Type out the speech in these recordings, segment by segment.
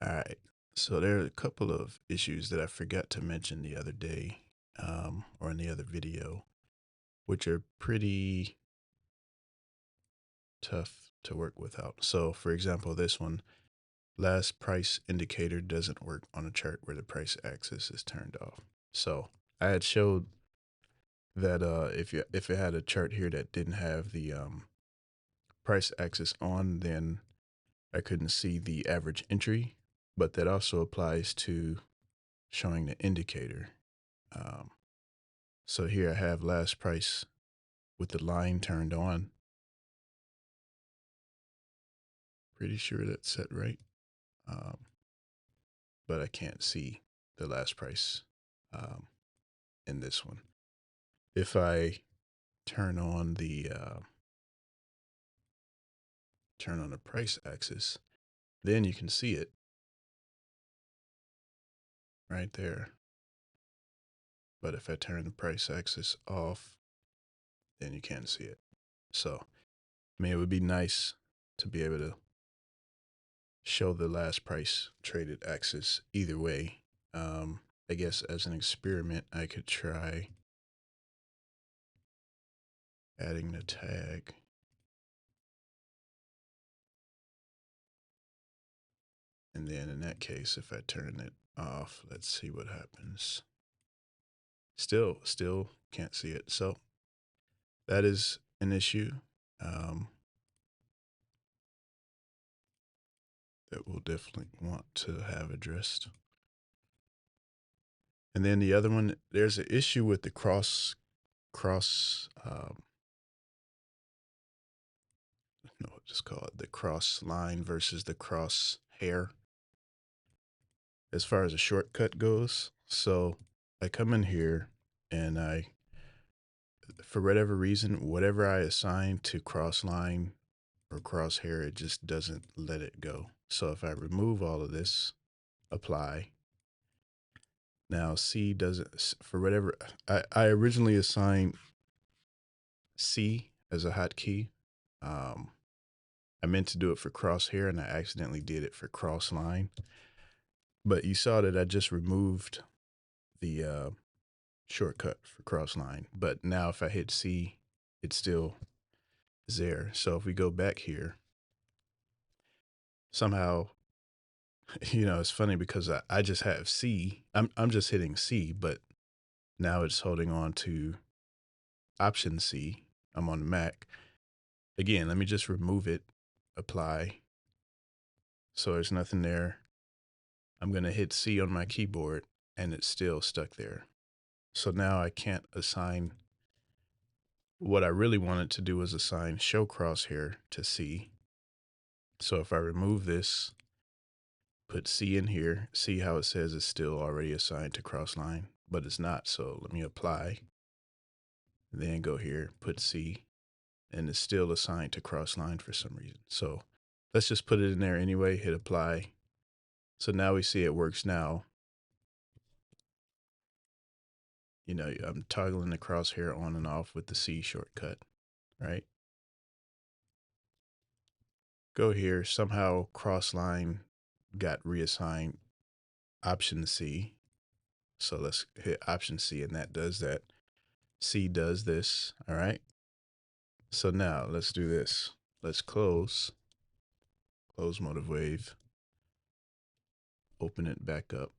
All right. So there are a couple of issues that I forgot to mention the other day, or in the other video, which are pretty tough to work without. So, for example, this one, last price indicator doesn't work on a chart where the price axis is turned off. So I had showed that if it had a chart here that didn't have the price axis on, then I couldn't see the average entry, but that also applies to showing the indicator. Um, so here I have last price with the line turned on. Pretty sure that's set right. Um, but I can't see the last price um, in this one. If I turn on the price axis, then you can see it right there. But if I turn the price axis off, then you can't see it. So, I mean, it would be nice to be able to show the last price traded axis either way. I guess as an experiment, I could try adding the tag. And then in that case, if I turn it off, let's see what happens. Still can't see it. So that is an issue that we'll definitely want to have addressed. And then the other one, there's an issue with the what it's called, the cross line versus the cross hair as far as a shortcut goes. So I come in here and for whatever reason, whatever I assign to crossline or crosshair, it just doesn't let it go. So if I remove all of this, apply. Now C doesn't, for whatever, I originally assigned C as a hotkey. I meant to do it for crosshair and I accidentally did it for crossline. But you saw that I just removed the shortcut for crossline. But now if I hit C, it's still is there. So if we go back here, somehow, it's funny because I just have C. I'm just hitting C, but now it's holding on to option C. I'm on the Mac. Again, let me just remove it, apply. So there's nothing there. I'm going to hit C on my keyboard and it's still stuck there. So now I can't assign. What I really wanted to do was assign show crosshair to C. So if I remove this, put C in here, see how it says it's still already assigned to crossline, but it's not. So let me apply, then go here, put C, and it's still assigned to crossline for some reason. So let's just put it in there anyway, hit apply. So now we see it works now. I'm toggling the crosshair on and off with the C shortcut, right? Go here, somehow crossline got reassigned option C. So let's hit option C and that does that. C does this, all right? So now let's do this. Let's close MotiveWave, open it back up.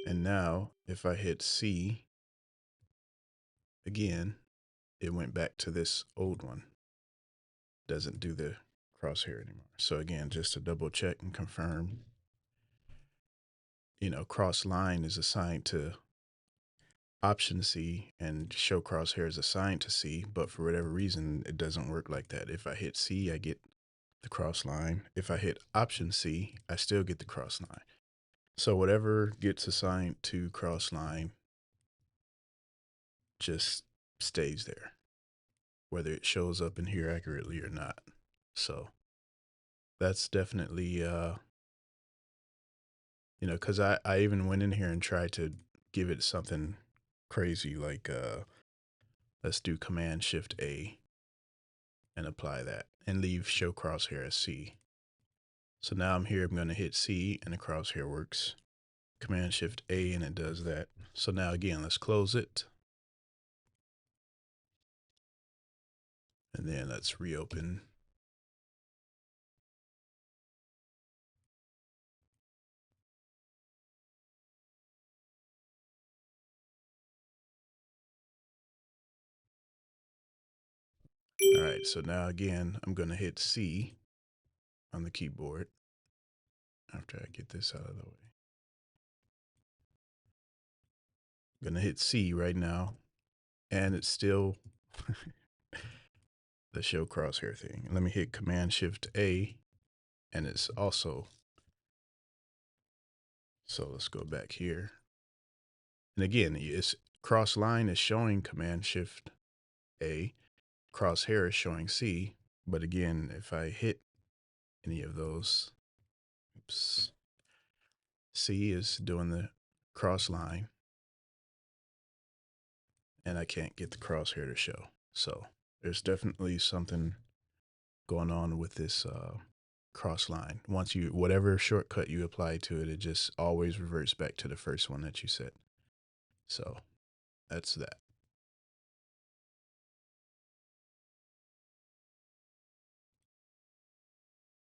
And now if I hit C again, it went back to this old one. Doesn't do the crosshair anymore. So again, just to double check and confirm, cross line is assigned to option C and show crosshair is assigned to C, but for whatever reason, it doesn't work like that. If I hit C, I get the cross line. If I hit option C, I still get the cross line. So whatever gets assigned to cross line just stays there, whether it shows up in here accurately or not. So that's definitely, because I even went in here and tried to give it something crazy. Like, let's do Command Shift A and apply that and leave show crosshair as C. So now I'm here, I'm going to hit C and the crosshair works. Command Shift A and it does that. So now again, let's close it. And then let's reopen. All right, so now again, I'm going to hit C on the keyboard after I get this out of the way. I'm going to hit C right now, and it's still the show crosshair thing. Let me hit Command Shift A, and it's also, so let's go back here. And again, it's CrossLine is showing Command Shift A, crosshair is showing C, but again, if I hit any of those, oops, C is doing the CrossLine, and I can't get the crosshair to show. So there's definitely something going on with this CrossLine. Once you, whatever shortcut you apply to it, it just always reverts back to the first one that you set. So that's that.